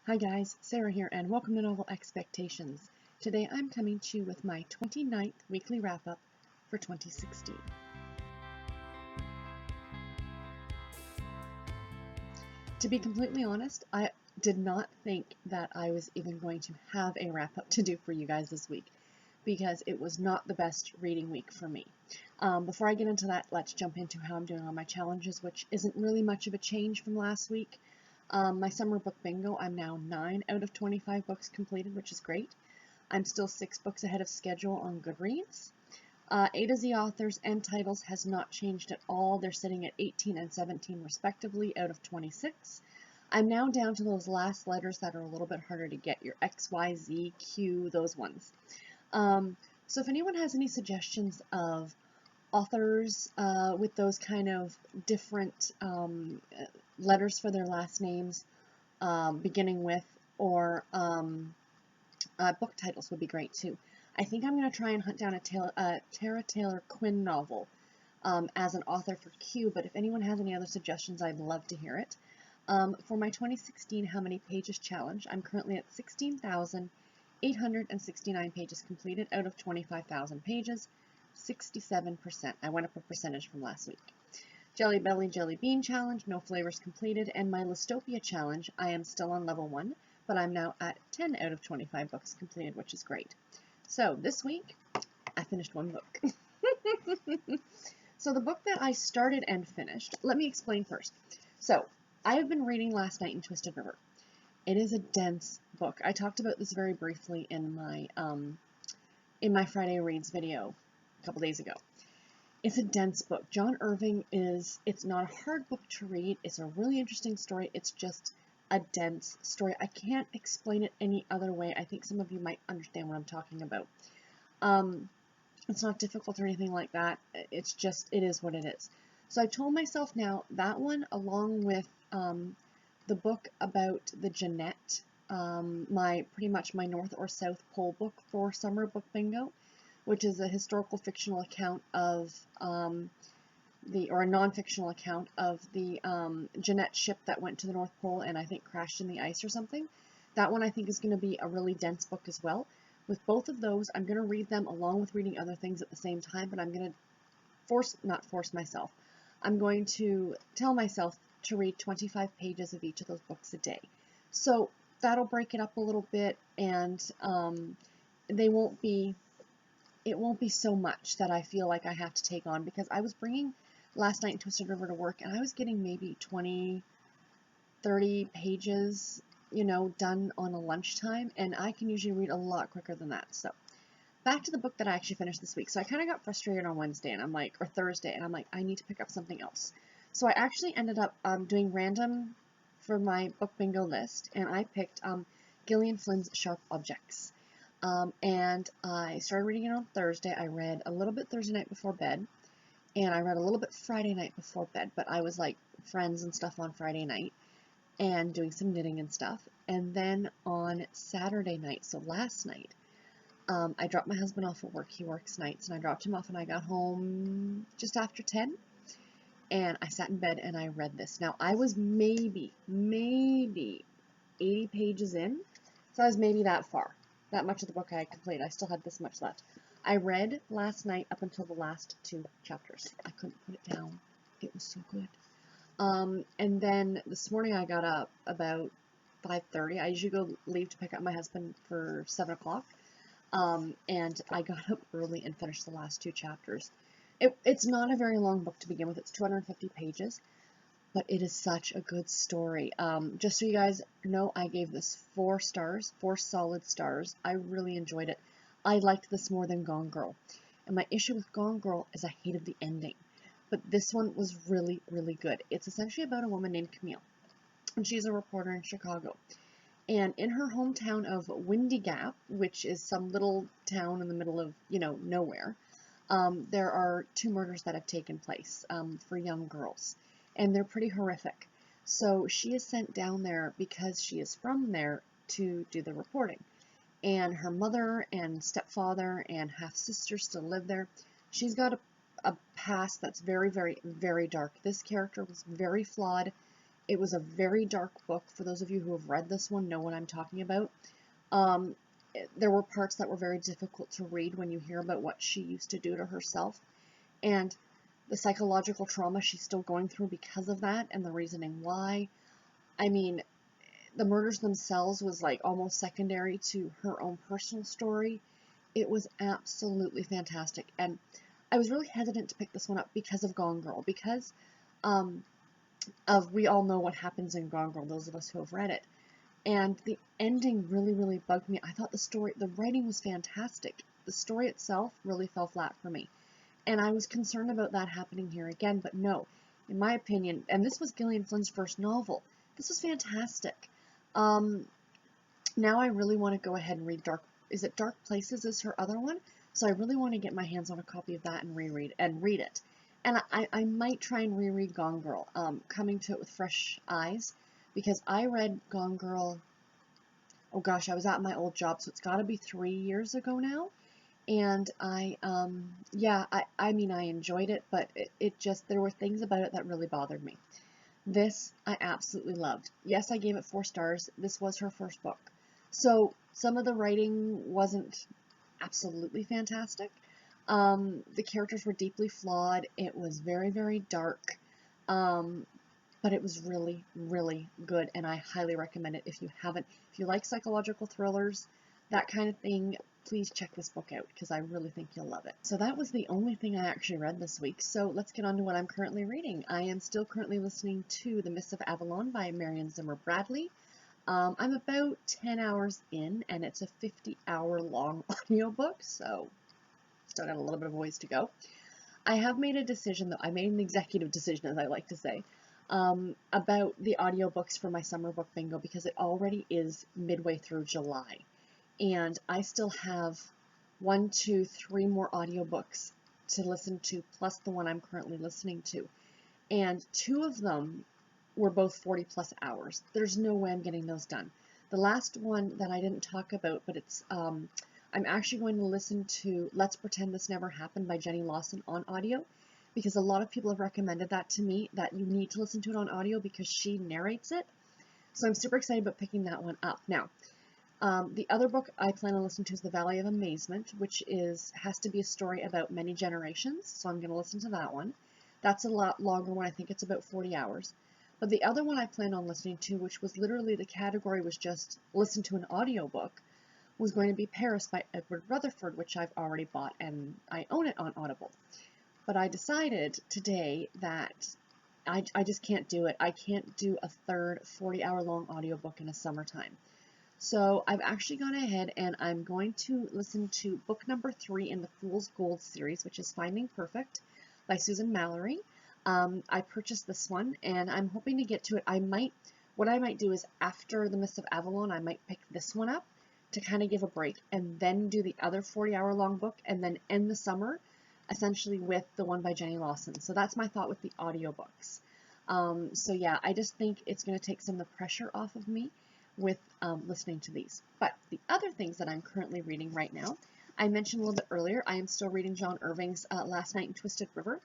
Hi guys, Sarah here and welcome to Novel Expectations. Today I'm coming to you with my 29th weekly wrap-up for 2016. To be completely honest, I did not think that I was even going to have a wrap-up to do for you guys this week because it was not the best reading week for me. Before I get into that, let's jump into how I'm doing on my challenges, which isn't really much of a change from last week. My summer book bingo, I'm now 9 out of 25 books completed, which is great. I'm still 6 books ahead of schedule on Goodreads. A to Z authors and titles has not changed at all. They're sitting at 18 and 17 respectively out of 26. I'm now down to those last letters that are a little bit harder to get, your X, Y, Z, Q, those ones. So if anyone has any suggestions of authors with those kind of different letters for their last names, beginning with, or book titles would be great too. I think I'm going to try and hunt down a Tara Taylor Quinn novel as an author for Q, but if anyone has any other suggestions, I'd love to hear it. For my 2016 How Many Pages Challenge, I'm currently at 16,869 pages completed out of 25,000 pages, 67%. I went up a percentage from last week. Jelly Belly Jelly Bean Challenge, no flavors completed, and my Listopia Challenge, I am still on level 1, but I'm now at 10 out of 25 books completed, which is great. So this week, I finished one book. So the book that I started and finished, let me explain first. So I have been reading Last Night in Twisted River. It is a dense book. I talked about this very briefly in my Friday Reads video a couple days ago. It's a dense book. John Irving it's not a hard book to read. It's a really interesting story. It's just a dense story. I can't explain it any other way. I think some of you might understand what I'm talking about. It's not difficult or anything like that. It's just, it is what it is. So I told myself now that one, along with the book about the Jeanette, pretty much my North or South Pole book for Summer Book Bingo, which is a historical fictional account of or a non-fictional account of the Jeanette ship that went to the North Pole and I think crashed in the ice or something. That one I think is going to be a really dense book as well. With both of those, I'm going to read them along with reading other things at the same time, but I'm going to not force myself. I'm going to tell myself to read 25 pages of each of those books a day. So that'll break it up a little bit, and it won't be so much that I feel like I have to take on, because I was bringing Last Night in Twisted River to work, and I was getting maybe 20, 30 pages, done on a lunchtime, and I can usually read a lot quicker than that. So back to the book that I actually finished this week. So I kind of got frustrated on Wednesday, and or Thursday, and I'm like, I need to pick up something else. So I actually ended up doing random for my book bingo list, and I picked Gillian Flynn's Sharp Objects. And I started reading it on Thursday. I read a little bit Thursday night before bed, and I read a little bit Friday night before bed, but I was like friends and stuff on Friday night and doing some knitting and stuff. And then on Saturday night, so last night, I dropped my husband off at work. He works nights, and I dropped him off, and I got home just after 10, and I sat in bed and I read this. Now, I was maybe 80 pages in, so I was maybe that far. That much of the book I had completed. I still had this much left. I read last night up until the last 2 chapters. I couldn't put it down. It was so good. And then this morning I got up about 5:30. I usually leave to pick up my husband for 7 o'clock. And I got up early and finished the last 2 chapters. It's not a very long book to begin with. It's 250 pages. But it is such a good story. Just so you guys know, I gave this 4 stars, 4 solid stars. I really enjoyed it. I liked this more than Gone Girl. And my issue with Gone Girl is I hated the ending. But this one was really, really good. It's essentially about a woman named Camille. And she's a reporter in Chicago. And in her hometown of Windy Gap, which is some little town in the middle of, nowhere, there are 2 murders that have taken place for young girls. And they're pretty horrific. So she is sent down there because she is from there to do the reporting. And her mother and stepfather and half-sister still live there. She's got a past that's very, very, very dark. This character was very flawed It was a very dark book. For those of you who have read this one, know what I'm talking about. Um, there were parts that were very difficult to read when you hear about what she used to do to herself, and the psychological trauma she's still going through because of that, and the reasoning why. I mean, the murders themselves was like almost secondary to her own personal story. It was absolutely fantastic, and I was really hesitant to pick this one up because of Gone Girl, because um, of we all know what happens in Gone Girl, those of us who have read it. And the ending really, really bugged me. I thought the writing was fantastic. The story itself really fell flat for me. And I was concerned about that happening here again, but no. In my opinion, and this was Gillian Flynn's first novel, this was fantastic. Um, Now I really want to go ahead and read Dark Places is her other one? So I really want to get my hands on a copy of that and read it. And I might try and reread Gone Girl, coming to it with fresh eyes, because I read Gone Girl, oh gosh, I was at my old job, so it's got to be 3 years ago now. And yeah, I mean, I enjoyed it, but it just, there were things about it that really bothered me. This I absolutely loved. Yes, I gave it 4 stars. This was her first book. So some of the writing wasn't absolutely fantastic. The characters were deeply flawed. It was very, very dark. Um, but it was really, really good, and I highly recommend it if you haven't. If you like psychological thrillers, that kind of thing, please check this book out, because I really think you'll love it. So that was the only thing I actually read this week, so let's get on to what I'm currently reading. I am still currently listening to The Mists of Avalon by Marion Zimmer Bradley. I'm about 10 hours in, and it's a 50-hour long audiobook, so still got a little bit of a ways to go. I have made a decision, though. I made an executive decision, as I like to say, about the audiobooks for my summer book bingo, because it already is midway through July. And I still have 1, 2, 3 more audiobooks to listen to, plus the one I'm currently listening to. And 2 of them were both 40+ hours. There's no way I'm getting those done. The last one that I didn't talk about, but it's I'm actually going to listen to Let's Pretend This Never Happened by Jenny Lawson on audio, because a lot of people have recommended that to me, that you need to listen to it on audio because she narrates it. So I'm super excited about picking that one up. Now, the other book I plan on listening to is The Valley of Amazement, which has to be a story about many generations, so I'm going to listen to that one. That's a lot longer one. I think it's about 40 hours. But the other one I plan on listening to, which was literally, the category was just listen to an audiobook, was going to be Paris by Edward Rutherford, which I've already bought and I own it on Audible. But I decided today that I just can't do it. I can't do a third 40-hour long audiobook in a summertime. So I've actually gone ahead and I'm going to listen to book number 3 in the Fool's Gold series, which is Finding Perfect by Susan Mallery. I purchased this one and I'm hoping to get to it. What I might do is, after The Mists of Avalon, I might pick this one up to kind of give a break, and then do the other 40-hour long book, and then end the summer essentially with the one by Jenny Lawson. So that's my thought with the audiobooks. So yeah, I just think it's going to take some of the pressure off of me with listening to these. But the other things that I'm currently reading right now, I mentioned a little bit earlier, I am still reading John Irving's Last Night in Twisted River.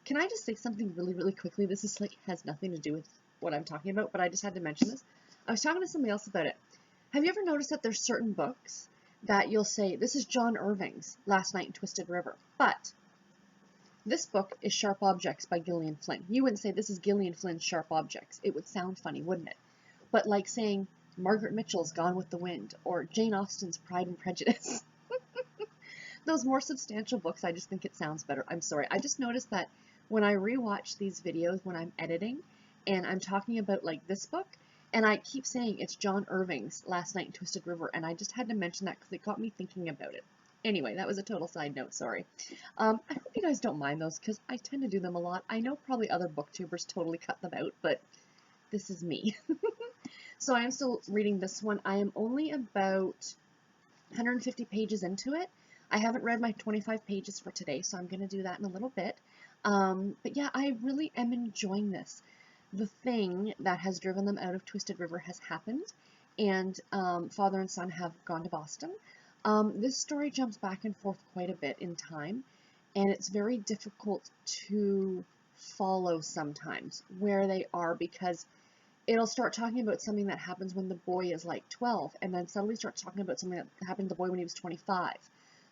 Can I just say something really, really quickly? This is has nothing to do with what I'm talking about, but I just had to mention this. I was talking to somebody else about it. Have you ever noticed that there's certain books that you'll say, this is John Irving's Last Night in Twisted River, but this book is Sharp Objects by Gillian Flynn. You wouldn't say this is Gillian Flynn's Sharp Objects. It would sound funny, wouldn't it? But like saying Margaret Mitchell's Gone with the Wind, or Jane Austen's Pride and Prejudice. Those more substantial books, I just think it sounds better. I'm sorry. I just noticed that when I rewatch these videos when I'm editing and I'm talking about like this book, and I keep saying it's John Irving's Last Night in Twisted River, and I just had to mention that because it got me thinking about it. Anyway, that was a total side note, sorry. I hope you guys don't mind those, because I tend to do them a lot. I know probably other booktubers totally cut them out, but this is me. So I am still reading this one. I am only about 150 pages into it. I haven't read my 25 pages for today, so I'm going to do that in a little bit. But yeah, I really am enjoying this. The thing that has driven them out of Twisted River has happened, and father and son have gone to Boston. This story jumps back and forth quite a bit in time, and it's very difficult to follow sometimes where they are, because it'll start talking about something that happens when the boy is like 12, and then suddenly starts talking about something that happened to the boy when he was 25.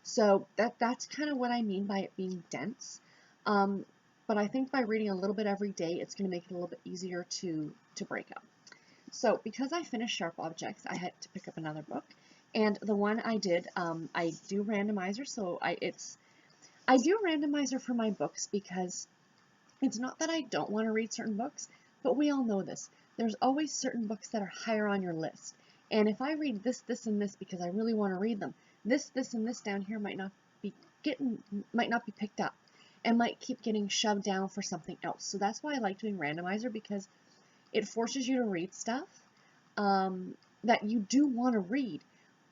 So that's kind of what I mean by it being dense. Um, but I think by reading a little bit every day, it's going to make it a little bit easier to break up. So because I finished Sharp Objects, I had to pick up another book. And the one I did, I do randomizer, so I do randomizer for my books because it's not that I don't want to read certain books, but we all know this. There's always certain books that are higher on your list. And if I read this, this, and this because I really want to read them, this, and this down here might not be picked up and might keep getting shoved down for something else. So that's why I like doing randomizer, because it forces you to read stuff that you do want to read,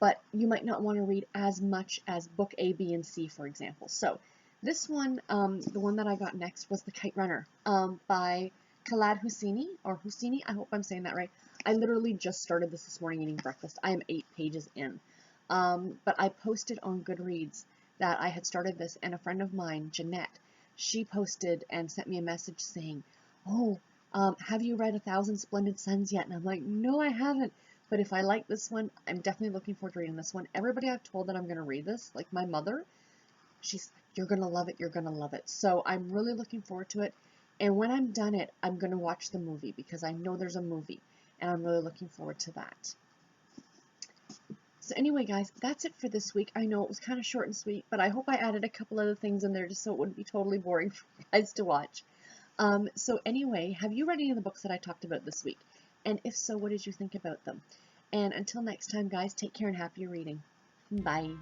but you might not want to read as much as book A, B, and C, for example. So this one, the one that I got next was The Kite Runner by Khaled Hosseini, or Hosseini, I hope I'm saying that right. I literally just started this morning eating breakfast. I am 8 pages in. But I posted on Goodreads that I had started this, and a friend of mine, Jeanette, she posted and sent me a message saying, oh, have you read A Thousand Splendid Suns yet? And I'm like, no, I haven't. But if I like this one, I'm definitely looking forward to reading this one. Everybody I've told that I'm going to read this, like my mother, she's like, you're going to love it, you're going to love it. So I'm really looking forward to it. And when I'm done it, I'm going to watch the movie because I know there's a movie. And I'm really looking forward to that. So anyway, guys, that's it for this week. I know it was kind of short and sweet, but I hope I added a couple other things in there just so it wouldn't be totally boring for you guys to watch. So anyway, have you read any of the books that I talked about this week? And if so, what did you think about them? And until next time, guys, take care and happy reading. Bye.